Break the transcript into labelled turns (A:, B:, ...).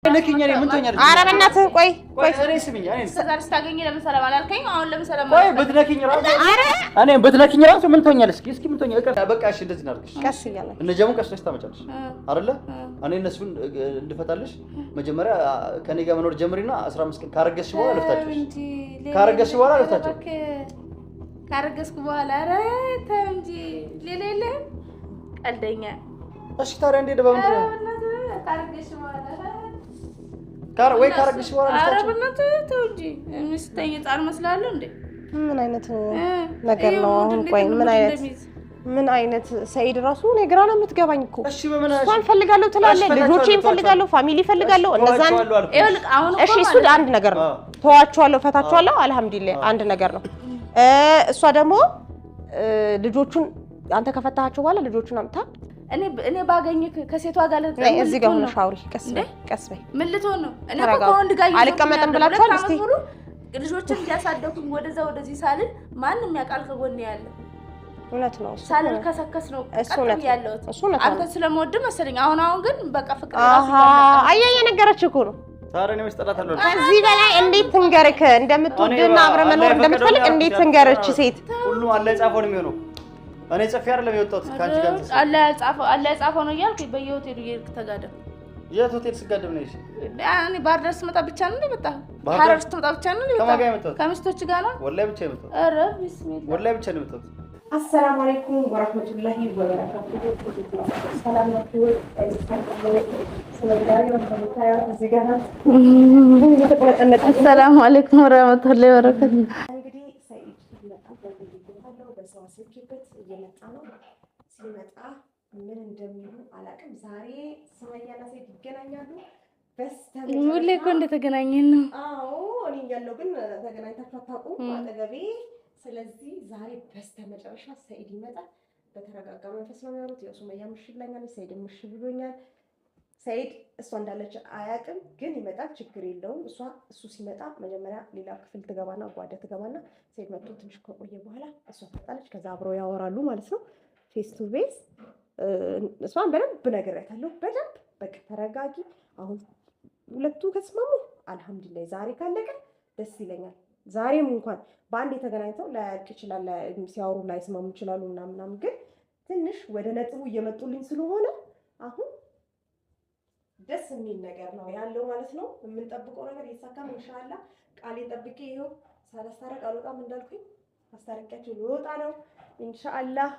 A: ለኪኛ ነው ምን ተኛለሽ?
B: ኧረ በእናትህ ቆይ
A: እኔ ስሚኝ እኔ
C: ዛሬ ስታገኝ ለምን ሰላም አላልከኝ? አሁን ለምን ሰላም
A: ቆይ ብትለኪኝ ራሱ
B: ኧረ
A: እኔ ብትለኪኝ ራሱ ምን ተኛለሽ? እስኪ ምን ተኛ በቃ እሺ እንደዚህ እናድርግሽ።
B: ቀስ እያለ
A: እነጀሙ ቀስ ነሽ ታመጫለሽ አይደለ? እኔ እነሱን እንድፈታለሽ መጀመሪያ ከኔ ጋር መኖር ጀምሪና 15 ቀን ካረገዝሽ በኋላ ልፍታችሁ እንጂ ካረገዝሽ በኋላ ልፍታችሁ
C: ካረገዝኩ በኋላ ኧረ ተው እንጂ ሌላ የለህም ቀልደኛ።
A: እሺ ታዲያ እንዴ ደባምት
C: ካረገዝሽ በኋላ
A: ካረገዝሽ በኋላ ልፍታችሁ
C: ኧረ በእናትህ ተው እንጂ ሚስተኛ ጻር መስላለሁ እንዴ?
B: ምን አይነት ነገር ነው አሁን? ቆይ ምን አይነት ሰይድ ራሱ እኔ ግራ ነው የምትገባኝ እኮ።
A: እሺ በምን
B: እሷን ፈልጋለሁ ትላለህ፣ ልጆቼን ፈልጋለሁ፣ ፋሚሊ ፈልጋለሁ፣ እነዛን እሺ እሱ አንድ ነገር ነው። ተዋቸዋለሁ፣ ፈታቸዋለሁ፣ አልሐምዱሊላህ አንድ ነገር ነው። እሷ ደግሞ ልጆቹን አንተ ከፈታሃቸው በኋላ ልጆቹን አምጣ
C: እኔ ባገኝ ከሴቷ ጋር
B: እዚህ ጋር ሆነ ሻውሪ ቀስ በይ
C: ምን ልትሆን ነው? እኔ ከወንድ ጋር
B: አልቀመጥም ብላችኋል። እስቲ
C: ልጆችን እያሳደኩኝ ወደዚህ ሳልን ማንም ያውቃል ከጎኔ ያለ
B: እውነት ነው።
C: ሳልን ከሰከስ ነው ቀጥም ያለሁት አንተ ስለምወድ መሰለኝ። አሁን ግን በቃ ፍቅር
B: ራሱ አየህ የነገረች እኮ ነው።
A: ታረኔ መስጠላታለሁ።
B: ከዚህ በላይ እንዴት ትንገርክ? እንደምትወድና አብረን መኖር እንደምትፈልግ እንዴት ትንገርች? ሴት
A: ሁሉ አለ ጻፈው ነው የሚሆነው። እኔ ጽፌ አይደለም የወጣሁት ካንቺ ጋር
C: አለ ጻፈው ነው እያልኩ በየሆቴሉ እየሄድክ ተጋደም።
A: የት ሆቴል ስጋደም ነው? እሺ
C: እኔ ባህር ዳር ስመጣ ብቻ ነው እንደመጣሁ። ባህር ዳር ስመጣ ብቻ ነው እንደመጣሁ።
A: ከማን ጋር የመጣሁት?
C: ከሚስቶች ጋር ነው።
A: ወላሂ ብቻ የመጣሁት።
C: ኧረ ቢስሚላህ
A: ወላሂ ብቻ ነው የመጣሁት።
B: አሰላሙ አለይኩም ወራህመቱላሂ ወበረካቱሁ። ሰላም ናችሁ?
C: አሰላሙ አለይኩም ወራህመቱላሂ ወበረካቱሁ።
B: እንግዲህ ሰይድ በሰው ስልክበት እየመጣ ነው። ሲመጣ ምን እንደሚሉ አላውቅም። ዛሬ ሱመያና ሰይድ ይገናኛሉ።
C: ሁሌ እኮ እንደተገናኘን ነው።
B: አዎ እኔ እያለሁ ግን ተገናኝታችሁ አታውቁም አጠገቤ። ስለዚህ ዛሬ በስተመጨረሻ ሰይድ ይመጣል። በተረጋጋ መንፈስ ነው የሚያወሩት። ያው ሱመያ ምሽ ብላኛለች፣ ሰይድ ምሽ ብሎኛል። ሰይድ እሷ እንዳለች አያውቅም፣ ግን ይመጣል፣ ችግር የለውም። እሱ ሲመጣ መጀመሪያ ሌላ ክፍል ትገባና ጓዳ ትገባና ሰይድ መጥቶ ትንሽ ከቆየ በኋላ እሷ ትመጣለች። ከዛ አብረው ያወራሉ ማለት ነው፣ ፌስ ቱ ፌስ። እሷን በደንብ ነግሬያታለሁ። በደንብ በቃ ተረጋጊ። አሁን ሁለቱ ከስማሙ አልሐምዱሊላህ። ዛሬ ካለቀ ደስ ይለኛል። ዛሬም እንኳን በአንድ የተገናኝተው ላያልቅ ይችላል፣ ሲያወሩ ላይስማሙ ይችላሉ ምናምን፣ ግን ትንሽ ወደ ነጥቡ እየመጡልኝ ስለሆነ አሁን ደስ የሚል ነገር ነው ያለው ማለት ነው። የምንጠብቀው ነገር እየተሳካም ኢንሻአላህ። ቃሌን ጠብቄ ይኸው ሳላስታረቅ አልወጣም እንዳልኩኝ አስታረቂያቸው ልወጣ ነው ኢንሻአላህ።